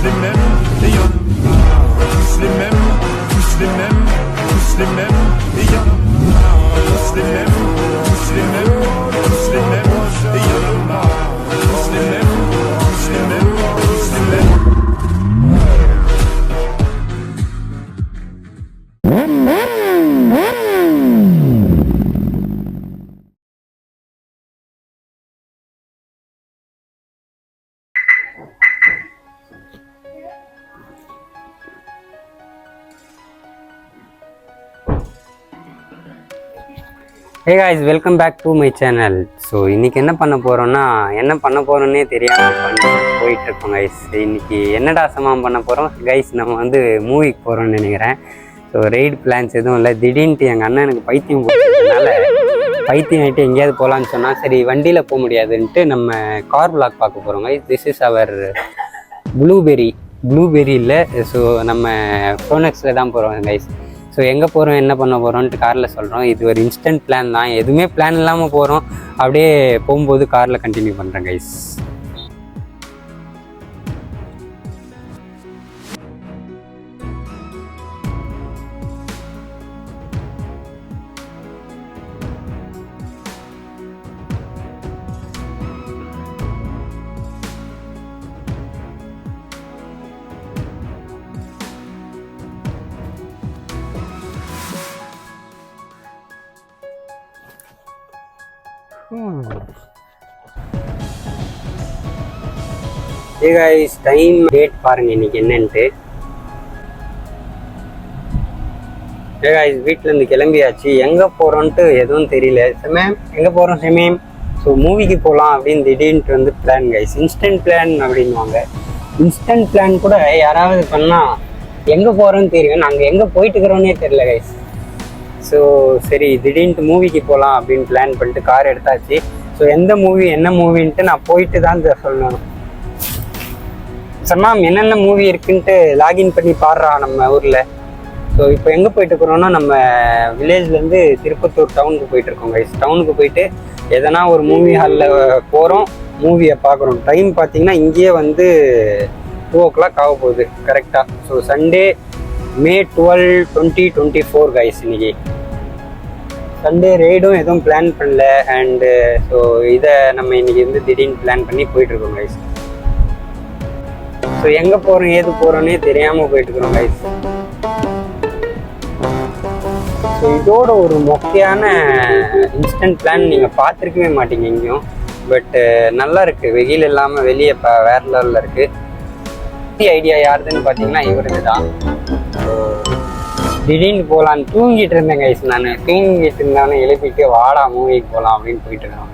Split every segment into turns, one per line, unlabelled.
les mêmes, et y'en a tous les mêmes, tous les mêmes, tous les mêmes, et y'en a tous les mêmes, tous les mêmes, tous les mêmes, et y'en a tous les mêmes, tous les mêmes, tous les mêmes.
Hey guys, welcome back to my channel. So இன்றைக்கி என்ன பண்ண போகிறோன்னே தெரியாமல் போயிட்டுருக்கோம் guys. இன்றைக்கி என்னடா சமாம் பண்ண போகிறோம் guys, நம்ம வந்து மூவிக்கு போகிறோம்னு நினைக்கிறேன். ஸோ ரைடு பிளான்ஸ் எதுவும் இல்லை. திடீர்னுட்டு எங்கள் அண்ணன் எனக்கு பைத்தியம் போட்டதுனால பைத்தியம் ஆகிட்டு எங்கேயாவது போகலான்னு சொன்னால் சரி வண்டியில் போக முடியாதுன்ட்டு நம்ம கார் பிளாக் பார்க்க போகிறோம் guys. This is our blueberry இல்லை. ஸோ நம்ம ப்ரோனக்ஸில் தான் போகிறோம் கைஸ். ஸோ எங்கே போகிறோம் என்ன பண்ண போகிறோன்ட்டு காரில் சொல்கிறோம். இது ஒரு இன்ஸ்டன்ட் பிளான் தான், எதுவுமே பிளான் இல்லாமல் போகிறோம். அப்படியே போகும்போது காரில் கண்டினியூ பண்ணுறேன் கைஸ். கைஸ் டைம் டேட் பாருங்க இன்னைக்கு என்னன்ட்டு. கைஸ் வீட்டிலேருந்து கிளம்பியாச்சு. எங்கே போகிறோன்ட்டு எதுவும் தெரியல. மேம் எங்கே போகிறோம் மேம்? ஸோ மூவிக்கு போகலாம் அப்படின்னு திடீர்னுட்டு வந்து பிளான் கைஸ். இன்ஸ்டன்ட் பிளான் அப்படின்வாங்க. இன்ஸ்டன்ட் பிளான் கூட யாராவது பண்ணால் எங்கே போகிறோன்னு தெரியும், நாங்கள் எங்கே போயிட்டுக்கிறோன்னே தெரியல கைஸ். ஸோ சரி திடீர்னுட்டு மூவிக்கு போகலாம் அப்படின்னு பிளான் பண்ணிட்டு கார் எடுத்தாச்சு. ஸோ எந்த மூவி என்ன மூவின்ட்டு நான் போயிட்டு தான் சொல்லணும். சார் மேம் என்னென்ன மூவி இருக்குன்ட்டு லாகின் பண்ணி பாடுறா நம்ம ஊரில். ஸோ இப்போ எங்கே போயிட்டுருக்குறோன்னா நம்ம வில்லேஜ்லேருந்து திருப்பத்தூர் டவுனுக்கு போயிட்டுருக்கோம் கைஸ். டவுனுக்கு போயிட்டு எதனா ஒரு மூவி ஹாலில் போகிறோம், மூவியை பார்க்குறோம். டைம் பார்த்தீங்கன்னா இங்கேயே வந்து 2 o'clock ஆக போகுது கரெக்டாக. So Sunday May 12, 2024 guys. இன்னைக்கு சண்டே ரைடும் எதுவும் பிளான் பண்ணல. அண்டு ஸோ இதை நம்ம இன்னைக்கு வந்து திடீர்னு பிளான் பண்ணி போயிட்டுருக்கோம் கைஸ். ஸோ எங்கே போகிறோம் ஏது போகிறோன்னே தெரியாமல் போயிட்டுருக்கோம் கைஸ். ஸோ இதோட ஒரு முக்கியமான இன்ஸ்டன்ட் பிளான் நீங்கள் பார்த்துருக்கவே மாட்டீங்க எங்கேயும். பட்டு நல்லா இருக்குது, வெயில் இல்லாமல் வெளியே இப்போ வேறு லெவலில் இருக்குது. ஐடியா யாருதுன்னு பார்த்தீங்கன்னா இவருக்கு தான். ஸோ திடீர்னு போகலான்னு தூங்கிட்டு இருந்தேன் கைஸ். நான் தூங்கிட்டு இருந்தாலும் எழுப்பிட்டு வாடா மூவிக்கு போகலாம் அப்படின்னு போயிட்டு இருக்காங்க.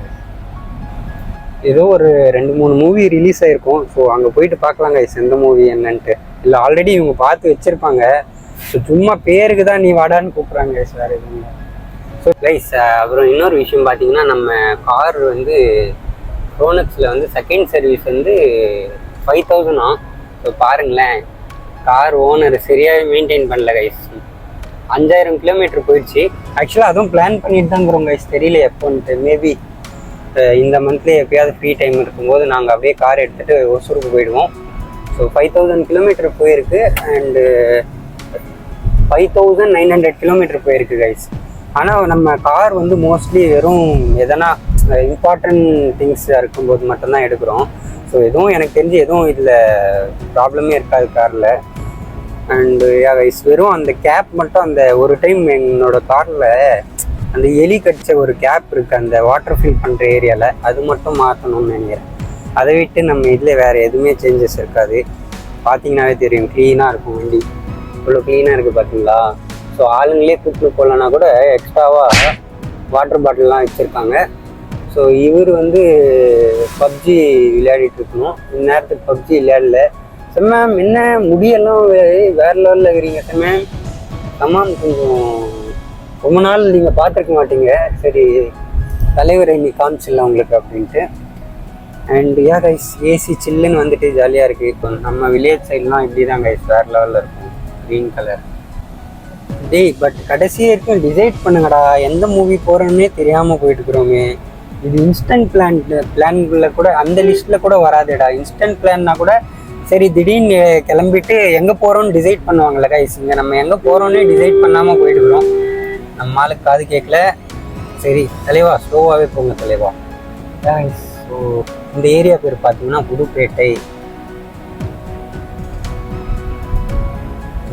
ஏதோ ஒரு 2-3 மூவி ரிலீஸ் ஆகிருக்கும். ஸோ அங்கே போயிட்டு பார்க்கலாம் கைஸ் எந்த மூவி என்னன்ட்டு. இல்லை ஆல்ரெடி இவங்க பார்த்து வச்சுருப்பாங்க. ஸோ சும்மா பேருக்கு தான் நீ வாடான்னு கூப்பிட்றாங்க கைஸ், வேறு எதுவும். ஸோ கைஸ் அப்புறம் இன்னொரு விஷயம் பார்த்தீங்கன்னா நம்ம கார் வந்து ப்ரோனக்ஸில் வந்து செகண்ட் சர்வீஸ் வந்து 5000 ஸோ பாருங்களேன், கார் ஓனர் சரியாக மெயின்டைன் பண்ணல கைஸ். 5000 கிலோமீட்டர் போயிடுச்சு. ஆக்சுவலாக அதுவும் பிளான் பண்ணிட்டு தான் இருக்கிறோம் கைஸ். தெரியல எப்போன்ட்டு. மேபி இந்த மந்த்லேயே எப்பயாவது ஃப்ரீ டைம் இருக்கும்போது நாங்கள் அப்படியே கார் எடுத்துகிட்டு ஒசூருக்கு போயிடுவோம். ஸோ 5000 கிலோமீட்டர் போயிருக்கு. அண்டு 5900 கிலோமீட்டர் போயிருக்கு கைஸ். ஆனால் நம்ம கார் வந்து மோஸ்ட்லி வெறும் எதனா இம்பார்ட்டன்ட் திங்ஸாக இருக்கும்போது மட்டும்தான் எடுக்கிறோம். ஸோ எதுவும் எனக்கு தெரிஞ்சு எதுவும் இதில் ப்ராப்ளமே இருக்காது காரில். அண்டு கைஸ் வெறும் அந்த கேப் மட்டும், அந்த ஒரு டைம் என்னோடய காரில் அந்த எலி கடிச்ச ஒரு கேப் இருக்குது அந்த வாட்டர் ஃபில் பண்ணுற ஏரியாவில், அது மட்டும் மாற்றணும்னு நினைக்கிறேன். அதை விட்டு நம்ம இதில் வேறு எதுவுமே சேஞ்சஸ் இருக்காது. பார்த்தீங்கன்னாவே தெரியும், க்ளீனாக இருக்கும் வண்டி. இவ்வளோ க்ளீனாக இருக்குது பார்த்தீங்களா. ஸோ ஆளுங்களே கூப்பிட்டு போகலன்னா கூட எக்ஸ்ட்ராவாக வாட்டர் பாட்டில்லாம் வச்சுருக்காங்க. ஸோ இவர் வந்து பப்ஜி விளையாடிட்டு இருக்கணும். இந்நேரத்துக்கு பப்ஜி விளையாடல. மேம் என்ன முடியெல்லாம் வேறு லெவலில் இருக்கிறீங்க மேம். மேம் கொஞ்சம் ரொம்ப நாள் நீங்கள் பார்த்துருக்க மாட்டீங்க. சரி தலைவரை இன்னைக்கு காமிச்சிடலாம் உங்களுக்கு அப்படின்ட்டு. அண்ட் கைஸ் ஏசி சில்லுன்னு வந்துட்டு ஜாலியாக இருக்குது. இப்போ நம்ம வில்லேஜ் சைட்லாம் இப்படி தான் கைஸ் வேறு லெவலில் இருக்கும், க்ரீன் கலர். டேய் பட் கடைசி வரைக்கும் டிசைட் பண்ணுங்கடா, எந்த மூவி போகிறோன்னே தெரியாமல் போயிட்டுருக்குறோமே. இது இன்ஸ்டன்ட் பிளான்குள்ளே கூட அந்த லிஸ்ட்டில் கூட வராதுடா. இன்ஸ்டன்ட் பிளான்னா கூட சரி திடீர்னு கிளம்பிட்டு எங்கே போகிறோன்னு டிசைட் பண்ணுவாங்கல்ல கைஸ், இங்கே நம்ம எங்கே போகிறோன்னே டிசைட் பண்ணாமல் போயிட்டுருக்கோம். நம்ம ஆளுக்கு காது கேட்கல. சரி தலைவா ஸ்லோவாகவே போங்க தலைவா. ஸோ இந்த ஏரியா பேர் பார்த்தீங்கன்னா புதுப்பேட்டை.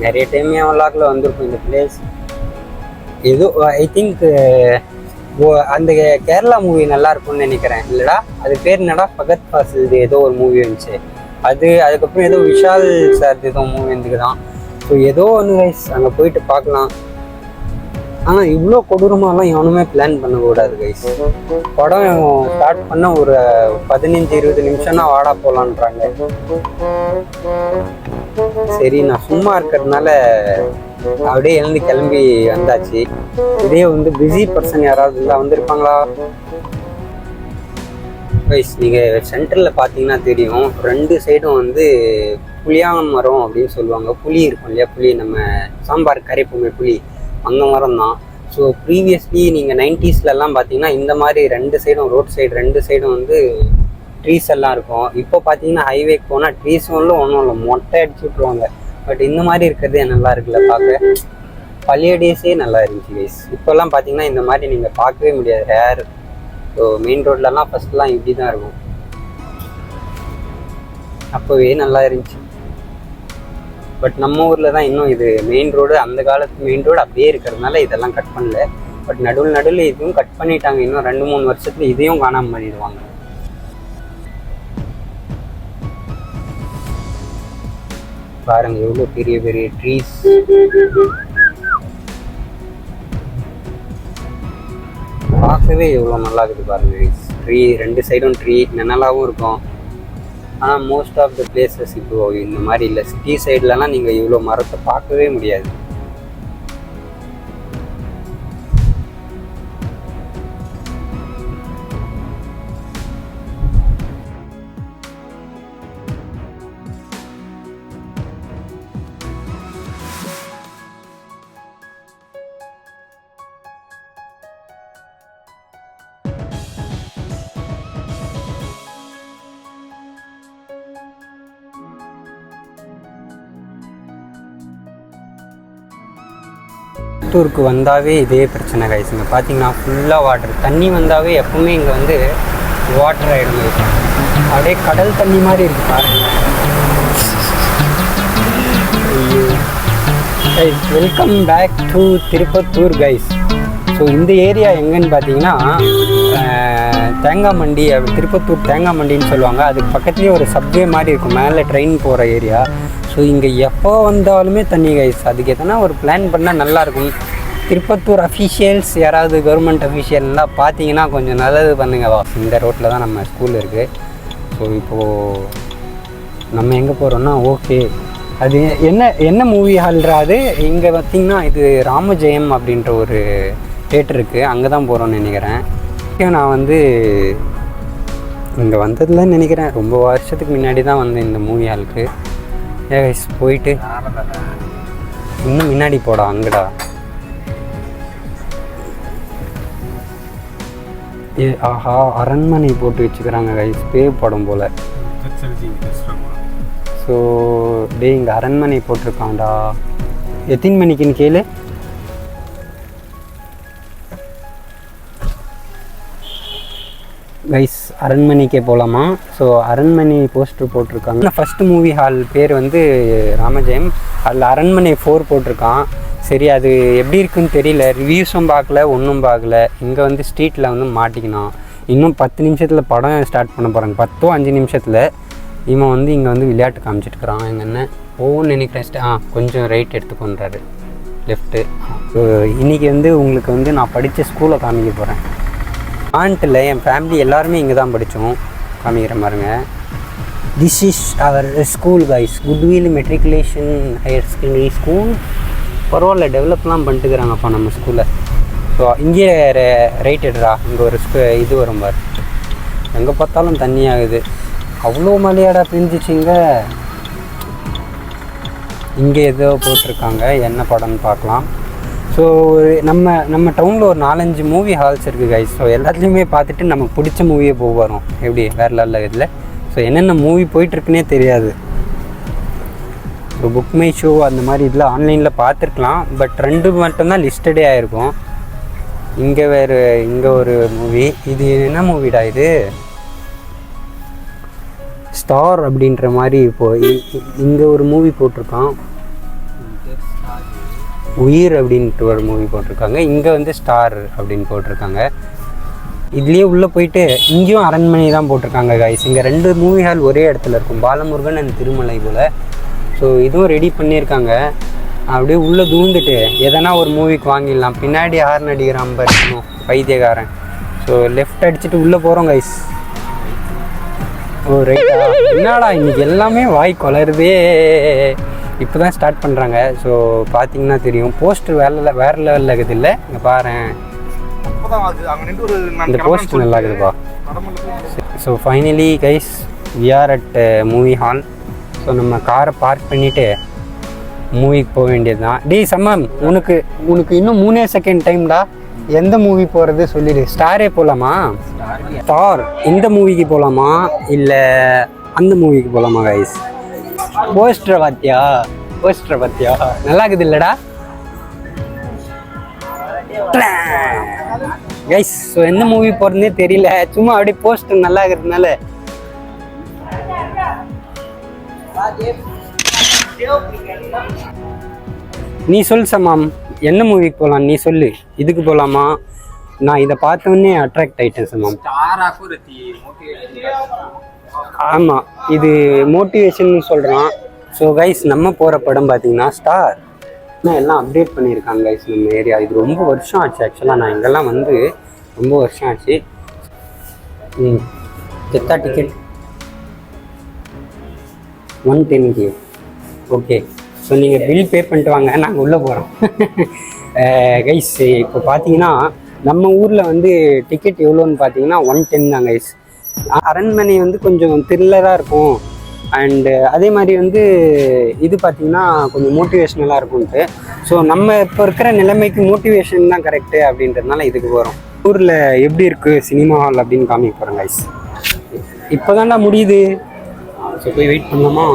நிறைய டைம் என் விளாக்கில் வந்திருக்கும் இந்த பிளேஸ். ஏதோ ஐ திங்க் அந்த கேரளா மூவி நல்லா இருக்கும்னு நினைக்கிறேன். இல்லைடா அது பேர் என்னடா, ஃபகத் ஃபாசில் ஏதோ ஒரு மூவி வந்துச்சு அது. அதுக்கப்புறம் ஏதோ விஷால் சார் ஏதோ மூவி வந்துக்கு தான். ஸோ ஏதோ ஒன்று கைஸ் அங்கே போயிட்டு பார்க்கலாம். ஆனால் இவ்வளோ கொடூரமாலாம் எவனுமே பிளான் பண்ணக்கூடாது கைஸ். படம் ஸ்டார்ட் பண்ண ஒரு 15-20 நிமிஷம்னா வாடா போகலான்றாங்க. சரி நான் சும்மா இருக்கிறதுனால அப்படியே எழுந்து கிளம்பி வந்தாச்சு. இதே வந்து பிஸி பர்சன் யாராவது இல்லை வந்திருப்பாங்களா கைஸ்? நீங்கள் சென்டரில் பார்த்தீங்கன்னா தெரியும், 2 சைடும் வந்து புளியான மரம் அப்படின்னு சொல்லுவாங்க. புளி இருக்கும் இல்லையா, புளி நம்ம சாம்பார் கரைப்போமே புளி, அந்த மரம் தான். ஸோ ப்ரீவியஸ்லி நீங்கள் 90ஸ்லலாம் பார்த்தீங்கன்னா இந்த மாதிரி 2 சைடும் ரோட் சைடு 2 சைடும் வந்து ட்ரீஸ் எல்லாம் இருக்கும். இப்போ பார்த்தீங்கன்னா ஹைவேக்கு போனால் ட்ரீஸும் இல்லை ஒன்றும் இல்லை, மொட்டை அடிச்சு விட்ருவாங்க. பட் இந்த மாதிரி இருக்கிறதே நல்லா இருக்குல்ல பார்க்க. பழைய டேஸே நல்லா இருந்துச்சு கைஸ். இப்போல்லாம் பார்த்தீங்கன்னா இந்த மாதிரி நீங்கள் பார்க்கவே முடியாது, ரேர். ஸோ மெயின் ரோட்லலாம் ஃபஸ்ட்லாம் இப்படி தான் இருக்கும், அப்போவே நல்லா இருந்துச்சு. பட் நம்ம ஊரில் தான் இன்னும் இது மெயின் ரோடு, அந்த காலத்து மெயின் ரோடு அப்படியே இருக்கிறதுனால இதெல்லாம் கட் பண்ணல. பட் நடுவில் இதுவும் கட் பண்ணிட்டாங்க. இன்னும் 2-3 வருஷத்துல இதையும் காணாமல் பண்ணிடுவாங்க. பாருங்க எவ்வளோ பெரிய பெரிய ட்ரீஸ். பார்க்கவே எவ்வளோ நல்லா இருக்குது பாருங்க. ட்ரீ 2 சைடும் ட்ரீ நல்லாவும் இருக்கும். ஆனால் மோஸ்ட் ஆஃப் த பிளேசஸ் இப்போ இந்த மாதிரி இல்லை. சிட்டி சைட்லலாம் நீங்கள் இவ்வளோ மரத்தை பார்க்கவே முடியாது. சித்தூருக்கு வந்தாவே இதே பிரச்சனை கைஸ். இங்கே பார்த்தீங்கன்னா ஃபுல்லாக வாட்டர், தண்ணி வந்தாவே எப்பவுமே இங்கே வந்து வாட்டர் ஆகிடும். அப்படியே கடல் தண்ணி மாதிரி இருக்கு பாருங்க. Guys welcome back to Tirupattur guys. So இந்த ஏரியா எங்கன்னு பார்த்தீங்கன்னா தேங்காய் மண்டி, திருப்பத்தூர் தேங்காய் மண்டின்னு சொல்லுவாங்க. அதுக்கு பக்கத்துலேயே ஒரு சப்வே மாதிரி இருக்கும், மேலே ட்ரெயின் போகிற ஏரியா. ஸோ இங்கே எப்போ வந்தாலுமே தண்ணி கைஸ். அதுக்கு எதனா ஒரு பிளான் பண்ணால் நல்லாயிருக்கும். திருப்பத்தூர் அஃபீஷியல்ஸ் யாராவது கவர்மெண்ட் அஃபீஷியல்லாம் பார்த்தீங்கன்னா கொஞ்சம் நல்லது பண்ணுங்கவா. இந்த ரோட்டில் தான் நம்ம ஸ்கூல் இருக்குது. ஸோ இப்போது நம்ம எங்கே போகிறோன்னா ஓகே அது என்ன மூவி ஹால்ரா அது? இங்கே பார்த்திங்கன்னா இது ராமஜெயம் அப்படின்ற ஒரு தேட்டர் இருக்குது, அங்கே தான் போகிறோன்னு நினைக்கிறேன். நான் வந்து இங்கே வந்ததில்லைன்னு நினைக்கிறேன், ரொம்ப வருஷத்துக்கு முன்னாடி தான் வந்தேன் இந்த மூவி ஹாலுக்கு. கைஸ் போயிட்டு இன்னும் முன்னாடி போடா அங்கடா. ஆஹா அரண்மனை போட்டு வச்சுக்கிறாங்க கைஸ், பேய் படம் போல். ஸோ டே இங்கே அரண்மனை போட்டிருக்காண்டா. எத்தனை மணிக்குன்னு கேளு. கைஸ் அரண்மனைக்கே போகலாமா? ஸோ அரண்மனை போஸ்டர் போட்டிருக்காங்க. ஃபஸ்ட்டு மூவி ஹால் பேர் வந்து ராமஜெயம், அதில் அரண்மனை 4 போட்டிருக்கான். சரி அது எப்படி இருக்குன்னு தெரியல, ரிவ்யூஸும் பார்க்கல ஒன்றும் பார்க்கல. இங்கே வந்து ஸ்ட்ரீட்டில் வந்து மாட்டிக்கணும். இன்னும் 10 நிமிஷத்தில் படம் ஸ்டார்ட் பண்ண போகிறாங்க. 10-5 நிமிஷத்தில் இவன் வந்து இங்கே வந்து விளையாட்டு காமிச்சிட்டுருக்குறான். எங்கள் என்ன ஓன்னு நினைக்கிறேன். கொஞ்சம் ரைட் எடுத்துக்கொண்டாரு, லெஃப்ட்டு. ஸோ இன்றைக்கி வந்து உங்களுக்கு வந்து நான் படித்த ஸ்கூலை காமிக்க போகிறேன். ஆண்ட்டில் என் ஃபேமிலி எல்லாருமே இங்கே தான் படித்தோம், காமிக்கிற மாதிரிங்க. This is our school guys, Goodwill matriculation higher secondary school. பரவாயில்ல டெவலப்லாம் பண்ணிட்டுக்கிறாங்கப்பா நம்ம ஸ்கூலில். ஸோ இங்கே ரைட் எடுறா, இங்கே ஒரு இது வரும் பார், எங்கே பார்த்தாலும் தண்ணி ஆகுது. அவ்வளோ மலையாடா பிரிஞ்சிச்சிங்க. இங்கே ஏதோ போட்டிருக்காங்க, என்ன படம்னு பார்க்கலாம். ஸோ நம்ம டவுனில் ஒரு 4-5 மூவி ஹால்ஸ் இருக்குது கைஸ். ஸோ எல்லாத்துலேயுமே பார்த்துட்டு நமக்கு பிடிச்ச மூவியே போக வரும். எப்படி வேறு லெவலில் இதில். ஸோ என்னென்ன மூவி போயிட்டுருக்குன்னே தெரியாது. ஒரு புக் மை ஷோ அந்த மாதிரி இதில் ஆன்லைனில் பார்த்துருக்கலாம். பட் 2 மட்டும்தான் லிஸ்டடே ஆகிருக்கும். இங்கே இங்கே ஒரு மூவி. இது என்ன மூவிடா இது? ஸ்டார் அப்படின்ற மாதிரி இப்போது இங்கே ஒரு மூவி போட்டிருக்கான். உயிர் அப்படின்ட்டு ஒரு மூவி போட்டிருக்காங்க. இங்கே வந்து ஸ்டார் அப்படின்னு போட்டிருக்காங்க. இதுலேயே உள்ளே போயிட்டு இங்கேயும் அரண்மனை தான் போட்டிருக்காங்க கைஸ். இங்கே 2 மூவி ஹால் ஒரே இடத்துல இருக்கும், பாலமுருகன் அண்ட் திருமலை போல். ஸோ இதுவும் ரெடி பண்ணியிருக்காங்க. அப்படியே உள்ளே தூந்துட்டு எதனா ஒரு மூவிக்கு வாங்கிடலாம். பின்னாடி ஹார்ன் அடிக்கிறான் இருக்கணும் பைத்தியக்காரன். ஸோ லெஃப்ட் அடிச்சுட்டு உள்ளே போகிறோம் கைஸ். ஓ ரைட்டா, என்னடா இன்றைக்கி எல்லாமே வாய் கொலருதே. இப்போ தான் ஸ்டார்ட் பண்ணுறாங்க. ஸோ பார்த்தீங்கன்னா தெரியும், போஸ்டர் வேறு லெவலில் இருக்குது. இல்லை இங்கே பாருங்கள், இந்த போஸ்டர் நல்லா இருக்குதுப்பா. So finally guys we are at movie hall. So நம்ம காரை பார்க் பண்ணிவிட்டு மூவிக்கு போக வேண்டியது தான். டேய் சம்மம், உனக்கு இன்னும் 3 செகண்ட் டைம்டா. எந்த மூவி போகிறது சொல்லிடு. ஸ்டாரே போகலாமா? ஸ்டார் இந்த மூவிக்கு போகலாமா இல்லை அந்த மூவிக்கு போகலாமா கைஸ்? போஸ்டரை பார்த்தியா? நல்லா இருக்குது இல்லைடா கைஸ்? ஸோ எந்த மூவி போகிறதுனே தெரியல. சும்மா அப்படியே போஸ்டர் நல்லா இருக்கிறதுனால நீ சொல் சமாம், என்ன மூவிக்கு போகலாம் நீ சொல்லு. இதுக்கு போகலாமா? நான் இதை பார்த்தோன்னே அட்ராக்ட் ஆகிட்டேன் சமாம். ஆமாம், இது மோட்டிவேஷன் சொல்கிறான். ஸோ கைஸ் நம்ம போகிற படம் பார்த்தீங்கன்னா ஸ்டார். எல்லாம் அப்டேட் பண்ணியிருக்காங்க கைஸ் நம்ம ஏரியா. இது ரொம்ப வருஷம் ஆச்சு ஆக்சுவலாக. நான் இங்கெல்லாம் வந்து ரொம்ப வருஷம் ஆச்சு. எத்தா டிக்கெட் 110K. ஓகே, ஸோ நீங்கள் பில் பே பண்ணிட்டு வாங்க, நாங்கள் உள்ளே போகிறோம் கைஸ். இப்போ பார்த்தீங்கன்னா நம்ம ஊரில் வந்து டிக்கெட் எவ்வளோன்னு பார்த்தீங்கன்னா 110 தான் கைஸ். அரண்மனை வந்து கொஞ்சம் த்ரில்லராக இருக்கும். அண்டு அதே மாதிரி வந்து இது பார்த்திங்கன்னா கொஞ்சம் மோட்டிவேஷ்னலாக இருக்கும்ன்ட்டு. ஸோ நம்ம இப்போ இருக்கிற நிலைமைக்கு மோட்டிவேஷன் தான் கரெக்டு அப்படின்றதுனால இதுக்கு போகிறோம். ஊரில் எப்படி இருக்குது சினிமா ஹால் அப்படின்னு காமிக்க போகிறோம் கைஸ். இப்போ தான்டா முடியுது. ஸோ போய் வெயிட் பண்ணலாமா?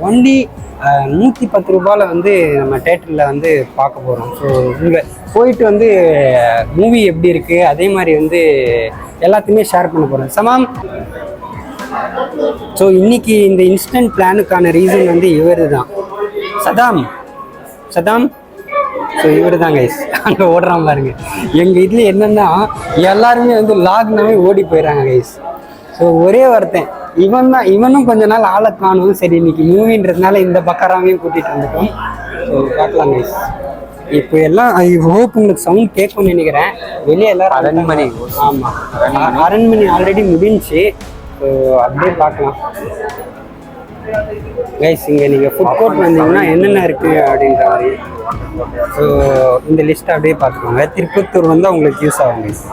ஒன்லி 110 ரூபாயில் வந்து நம்ம தேட்டரில் வந்து பார்க்க போகிறோம். ஸோ இங்கே போயிட்டு வந்து மூவி எப்படி இருக்குது அதே மாதிரி வந்து எல்லாத்தையுமே ஷேர் பண்ண போகிறோம் சமாம். ஸோ இன்னைக்கு இந்த இன்ஸ்டன்ட் பிளானுக்கான ரீசன் வந்து இவர் தான், சதாம். ஸோ இவர் தான் கைஸ், அங்கே ஓடுறான் பாருங்க. எங்கள் இதில் என்னென்னா எல்லாருமே வந்து லாக்னாவே ஓடி போயிடறாங்க கைஸ். ஸோ ஒரே ஒருத்தன் இவனும் கொஞ்ச நாள் ஆளை காணும். சரி இன்னைக்கு மூவின்றதுனால இந்த பக்கராமையும் கூட்டிகிட்டு வந்துட்டோம். ஸோ பார்க்கலாம் கைஸ். இப்போ எல்லாம் ஐ ஹோப் உங்களுக்கு சவுண்ட் கேட்கும்னு நினைக்கிறேன். வெளியே எல்லாரும் அரண்மனை. ஆமாம், அரண்மனை ஆல்ரெடி முடிஞ்சு. ஸோ அப்படியே பார்க்கலாம் கைஸ். இங்கே நீங்கள் ஃபுட் கோர்ட் வந்தீங்கன்னா என்னென்ன இருக்குது அப்படின்ற மாதிரி. ஸோ இந்த லிஸ்ட் அப்படியே பார்த்துக்கோங்க. திருப்பத்தூர் வந்து உங்களுக்கு யூஸ் ஆகும் கைஸ்.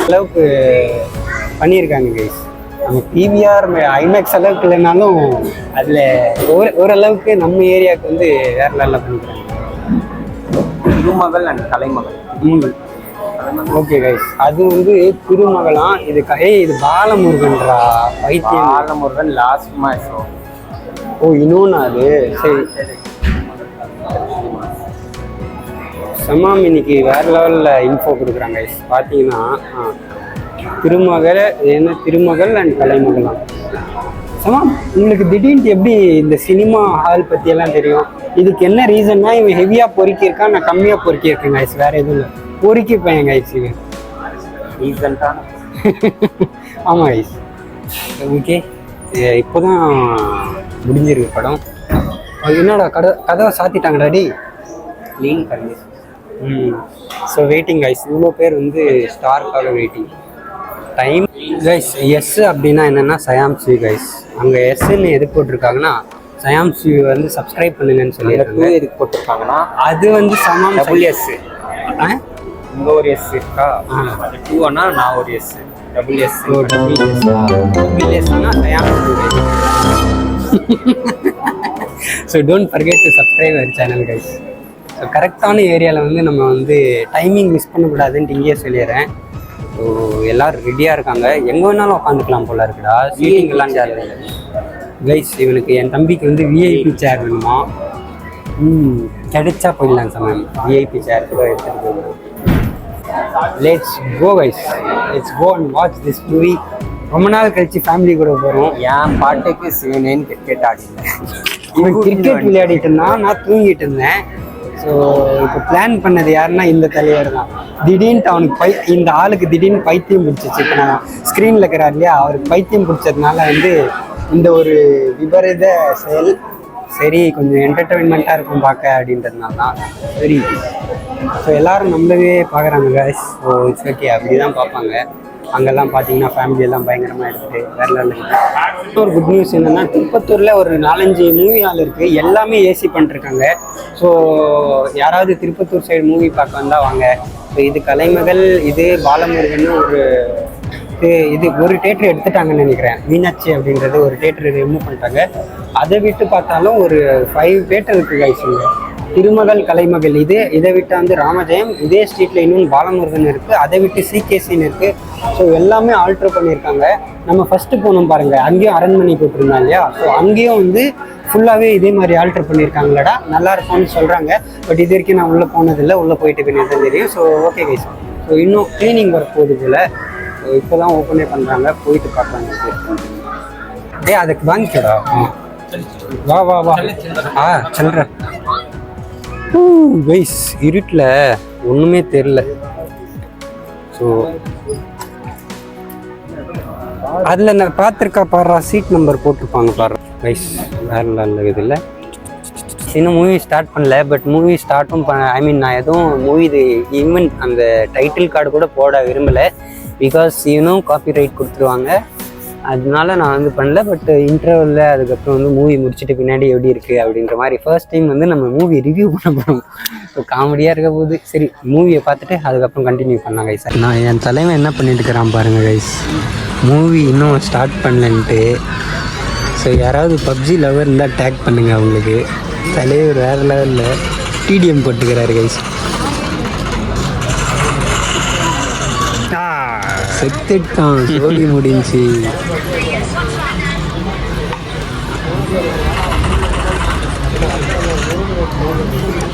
அளவுக்கு பண்ணியிருக்காங்க கைஸ். நம்ம பிவிஆர் ஐமேக்ஸ் அளவுக்கு இல்லைனாலும் அதில் ஓரளவுக்கு நம்ம ஏரியாவுக்கு வந்து வேறு லெவலில் பண்ணிக்கிறாங்க. திருமகள் அண்ட் கலைமகள். ஓகே கைஸ், அது வந்து திருமகளாம். இது பாலமுருகன்றா வைத்தியம். பாலமுருகன் லாஸ்ட் மாசோ. ஓ இன்னொன்று அது. சரி சமாம் இன்னைக்கு வேறு லெவலில் இன்ஃபோ கொடுக்குறாங்க கைஸ். பார்த்தீங்கன்னா திருமகள் அண்ட் கலைமகளாம். சமாம் உங்களுக்கு திடீர்னு எப்படி இந்த சினிமா ஹால் பற்றியெல்லாம் தெரியும்? இதுக்கு என்ன ரீசன்னா இவன் ஹெவியாக பொறுக்கியிருக்கான், நான் கம்மியாக பொறுக்கியிருக்கேன் கைஸ். வேறு எதுவும் இல்லை, பொறுக்கி பையன் கைஸ் இவன் ரீசன்ட்டான. ஆமாம் கைஸ். ஓகே, இப்போ தான் முடிஞ்சிருக்கு படம். என்னடா கதவை சாத்திட்டாங்கடா டி க்ளீன் பண்ணி. So waiting guys. இவ்வளோ பேர் வந்து ஸ்டாருக்காக வெயிட்டிங் டைம் கைஸ். எஸ் அப்படின்னா என்னென்னா சயாம்சி கைஸ். அங்கே எஸ்ன்னு எது போட்டிருக்காங்கன்னா சயாம்சி வந்து சப்ஸ்கிரைப் பண்ணுங்கன்னு சொல்லியிருக்காங்க. எதுக்கு போட்டிருக்காங்கன்னா அது வந்து சமாம் WS. இங்கே ஒரு எஸ் இருக்கா, 2 நான் ஒரு எஸ், WS. WSனா சயாம்சி. So don't forget to subscribe our channel guys. So கரெக்டான ஏரியாவில் வந்து நம்ம வந்து டைமிங் மிஸ் பண்ணக்கூடாதுன்ட்டு இங்கேயே சொல்லிடுறேன். ஸோ எல்லோரும் ரெடியாக இருக்காங்க. எங்கே வேணாலும் உட்காந்துக்கலாம் போல இருக்குடா. சீட்டிங் எல்லாம் கைஸ். இவனுக்கு என் தம்பிக்கு வந்து விஐபி சேர் வேணுமா? கிடைச்சா போயிடலாம் சமயம். விஐபி சேர் கூட எடுத்துகிட்டு போயிடலாம். Let's go guys, let's go and watch this movie. ரொம்ப நாள் கழிச்சு ஃபேமிலி கூட போகிறோம்.
என் பாட்டுக்கு சிவனேன்னு கிரிக்கெட் ஆடினேன்.
இவன் கிரிக்கெட் விளையாடிட்டு இருந்தான், நான் தூங்கிட்டு இருந்தேன். ஸோ இப்போ பிளான் பண்ணது யாருன்னா இந்த தலைவர் தான். திடீர்னு அவனுக்கு இந்த ஆளுக்கு திடீர்னு பைத்தியம் பிடிச்சிச்சு. இப்போ நான் ஸ்க்ரீனில் இருக்கிறார் இல்லையா, அவருக்கு பைத்தியம் பிடிச்சதுனால வந்து இந்த ஒரு விபரீத செயல். சரி கொஞ்சம் என்டர்டெயின்மெண்ட்டாக இருக்கும் பார்க்க அப்படின்றதுனால தான். சரி ஸோ எல்லோரும் நம்மளவே பார்க்குறாங்க கைஸ். ஸோ இட்ஸ் ஓகே, அப்படி தான் பார்ப்பாங்க. அங்கெல்லாம் பார்த்தீங்கன்னா ஃபேமிலியெல்லாம் பயங்கரமாக எடுத்துகிட்டு வேற லெவலில் இருக்குது. ஒரு குட் நியூஸ் என்னென்னா, திருப்பத்தூரில் ஒரு 4-5 மூவி ஹால் இருக்குது. எல்லாமே ஏசி பண்ணிருக்காங்க. ஸோ யாராவது திருப்பத்தூர் சைடு மூவி பார்க்க வந்தால் வாங்க. ஸோ இது கலைமகள், இது பாலமுருகன் ஒரு இது ஒரு தேட்டர் எடுத்துட்டாங்கன்னு நினைக்கிறேன். மீனாட்சி அப்படின்றது ஒரு தேட்டர் ரிமூவ் பண்ணிட்டாங்க. அதை விட்டு பார்த்தாலும் ஒரு 5 தேட்டர் இருக்குது கைஸ். திருமகள், கலைமகள் இதை விட்டு வந்து ராமஜெயம், இதே ஸ்ட்ரீட்டில் இன்னும் பாலமுருகன் இருக்குது. அதை விட்டு சிகேசின்னு இருக்குது. ஸோ எல்லாமே ஆல்ட்ரு பண்ணியிருக்காங்க. நம்ம ஃபஸ்ட்டு போனோம் பாருங்கள், அங்கேயும் அரண்மனை போட்டிருந்தோம் இல்லையா. ஸோ அங்கேயும் வந்து ஃபுல்லாகவே இதே மாதிரி ஆல்ட்ரு பண்ணியிருக்காங்களடா, நல்லா இருக்கும்னு சொல்கிறாங்க. பட் இது வரைக்கும் நான் உள்ளே போனதில்லை, உள்ளே போயிட்டு பின்னாடி தான் தெரியும். So okay guys. ஸோ இன்னும் க்ளீனிங் ஒர்க் போகுது போல். ஸோ இப்போ தான் ஓப்பனே பண்ணுறாங்க, போயிட்டு பார்க்கலாங்க. அதுக்கு வாங்கிக்கடா. வா வா வா. சொல்கிறேன் கைஸ். இருட்டில் ஒன்றுமே தெரில. ஸோ அதில் நான் பார்த்துருக்கா பாடுறா, சீட் நம்பர் போட்டிருப்பாங்க பாரு கைஸ். வேற இல்லை இதில் இன்னும் மூவி ஸ்டார்ட் பண்ணல. பட் மூவி ஸ்டார்ட்டும் நான் எதுவும் மூவி ஈவன் அந்த டைட்டில் கார்டு கூட போட விரும்பலை. பிகாஸ் இன்னும் காப்பி ரைட் கொடுத்துருவாங்க. அதனால நான் வந்து பண்ணல. பட் இன்டர்வலில் அதுக்கப்புறம் வந்து மூவி முடிச்சுட்டு பின்னாடி எப்படி இருக்குது அப்படின்ற மாதிரி ஃபர்ஸ்ட் டைம் வந்து நம்ம மூவி ரிவ்யூ பண்ண போகிறோம். ஸோ காமெடியாக இருக்க போது. சரி மூவியை பார்த்துட்டு அதுக்கப்புறம் கண்டினியூ பண்ணலாம் கைஸ். நான் என் தலைவன் என்ன பண்ணிட்டு இருக்கிறான் பாருங்கள் கைஸ். மூவி இன்னும் ஸ்டார்ட் பண்ணலன்ட்டு. ஸோ யாராவது பப்ஜி லவர் இருந்தால் டேக் பண்ணுங்கள். அவங்களுக்கு தலைவர் வேறு லெவலில் டிடிஎம் போட்டுக்கிறாரு கைஸ். செத்துட்டான், சோழி முடிஞ்சு.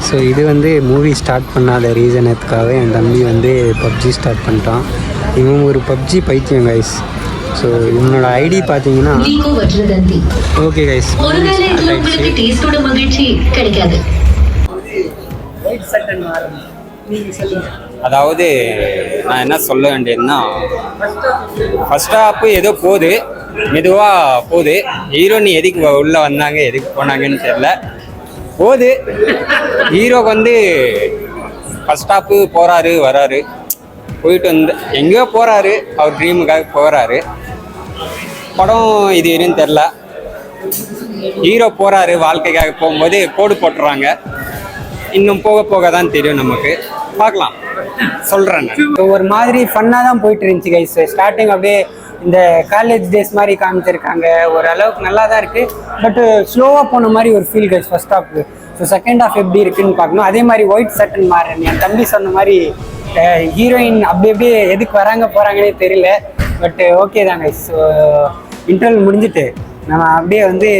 ஸோ இது வந்து மூவி ஸ்டார்ட் பண்ணாத ரீசனுக்காக என் தம்பி வந்து பப்ஜி ஸ்டார்ட் பண்ணிட்டான். இவன் ஒரு பப்ஜி பைத்தியம் கைஸ். ஸோ இவனோட ஐடி பார்த்தீங்கன்னா ஓகே கைஸ்.
அதாவது நான் என்ன சொல்ல வேண்டியதுன்னா, ஃபர்ஸ்ட் ஹாப்பு ஏதோ போகுது, மெதுவாக போகுது. ஹீரோனி எதுக்கு உள்ளே வந்தாங்க, எதுக்கு போனாங்கன்னு தெரியல. போகுது. ஹீரோக்கு வந்து ஃபர்ஸ்ட் ஹாப்பு போகிறாரு வராரு, போயிட்டு வந்து எங்கேயோ போகிறாரு, அவர் ட்ரீமுக்காக போகிறாரு. படம் இது என்னன்னு தெரில. ஹீரோ போகிறாரு வாழ்க்கைக்காக, போகும்போது கோடு போட்டுறாங்க. இன்னும் போக போக தான் தெரியும் நமக்கு. பார்க்கலாம், சொல்கிறேன்.
ஒரு மாதிரி ஃபன்னாக தான் போயிட்டு இருந்துச்சு கைஸ். ஸ்டார்டிங் அப்படியே இந்த காலேஜ் டேஸ் மாதிரி காமிச்சிருக்காங்க. ஓரளவுக்கு நல்லா தான் இருக்குது. பட் ஸ்லோவாக போன மாதிரி ஒரு feel guys first half. So second half எப்படி இருக்குன்னு பார்க்கணும். அதே மாதிரி ஒயிட் சட்டன் மாறன் என் தம்பி சொன்ன மாதிரி ஹீரோயின் அப்படி அப்படியே எதுக்கு வராங்க போகிறாங்கன்னே தெரியல. பட் ஓகே தான் கைஸ். ஸோ இன்டர்வல் முடிஞ்சுட்டு நம்ம அப்படியே வந்து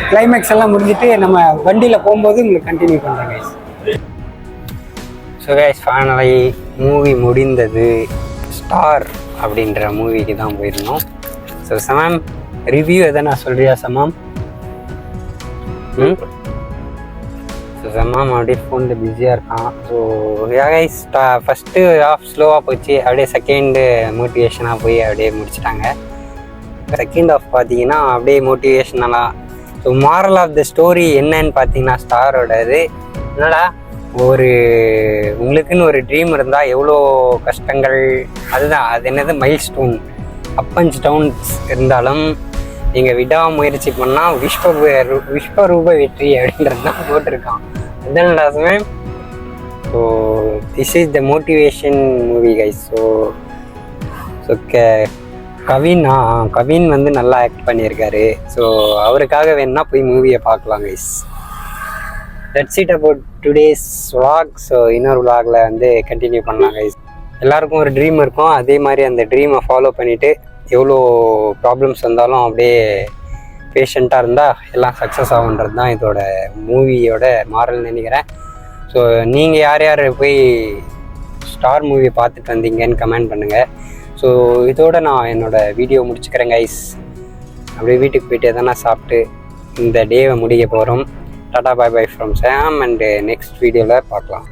கிளைமேக்ஸ் எல்லாம் முடிஞ்சுட்டு நம்ம வண்டியில் போகும்போது உங்களுக்கு கண்டினியூ பண்ணுறேன் guys. So guys finally movie முடிந்தது. ஸ்டார் அப்படின்ற மூவிக்கு தான் போயிருந்தோம். ஸோ சமாம் ரிவ்யூ எதனா சொல்கிறியா சமாம்? ஸோ சமாம் அப்படியே ஃபோனில் பிஸியாக இருக்கான். ஸோ கைஸ் ஃபஸ்ட்டு ஆஃப் ஸ்லோவாக போச்சு. அப்படியே செகண்டு மோட்டிவேஷனாக போய் அப்படியே முடிச்சிட்டாங்க. செகண்ட் ஆஃப் பார்த்தீங்கன்னா அப்படியே மோட்டிவேஷனலாக. So moral of the story என்னன்னு பார்த்தீங்கன்னா, ஸ்டாரோடது என்னடா, ஒரு உங்களுக்குன்னு ஒரு ட்ரீம் இருந்தால் எவ்வளோ கஷ்டங்கள், அதுதான் அது என்னது milestone, up and downs இருந்தாலும் நீங்கள் விடாமுயற்சி பண்ணால் விஸ்வரூப வெற்றி அப்படின்றது தான் போட்டிருக்கான். அதுதானே. So this is the motivation movie guys. So Kavin வந்து நல்லா ஆக்ட் பண்ணியிருக்காரு. ஸோ அவருக்காக வேணுன்னா போய் மூவியை பார்க்கலாம் guys. That's it about today's vlog. So இன்னொரு vlogல வந்து கண்டினியூ பண்ணலாம் கைஸ். எல்லாருக்கும் ஒரு ட்ரீம் இருக்கும். அதே மாதிரி அந்த ட்ரீமை ஃபாலோ பண்ணிவிட்டு எவ்வளோ ப்ராப்ளம்ஸ் வந்தாலும் அப்படியே பேஷண்ட்டாக இருந்தால் எல்லாம் சக்ஸஸ் ஆகுன்றது தான் இதோட மூவியோட மாரல்னு நினைக்கிறேன். ஸோ நீங்கள் யார் யார் போய் ஸ்டார் மூவி பார்த்துட்டு வந்தீங்கன்னு கமெண்ட் பண்ணுங்கள். ஸோ இதோட நான் என்னோடய வீடியோ முடிச்சுக்கிறேன் கைஸ். அப்படியே வீட்டுக்கு போயிட்டு எதனா சாப்பிட்டு இந்த டேவை முடிக்க போகிறோம். Tata bye bye from Sam and next வீடியோவில் பார்க்கலாம்.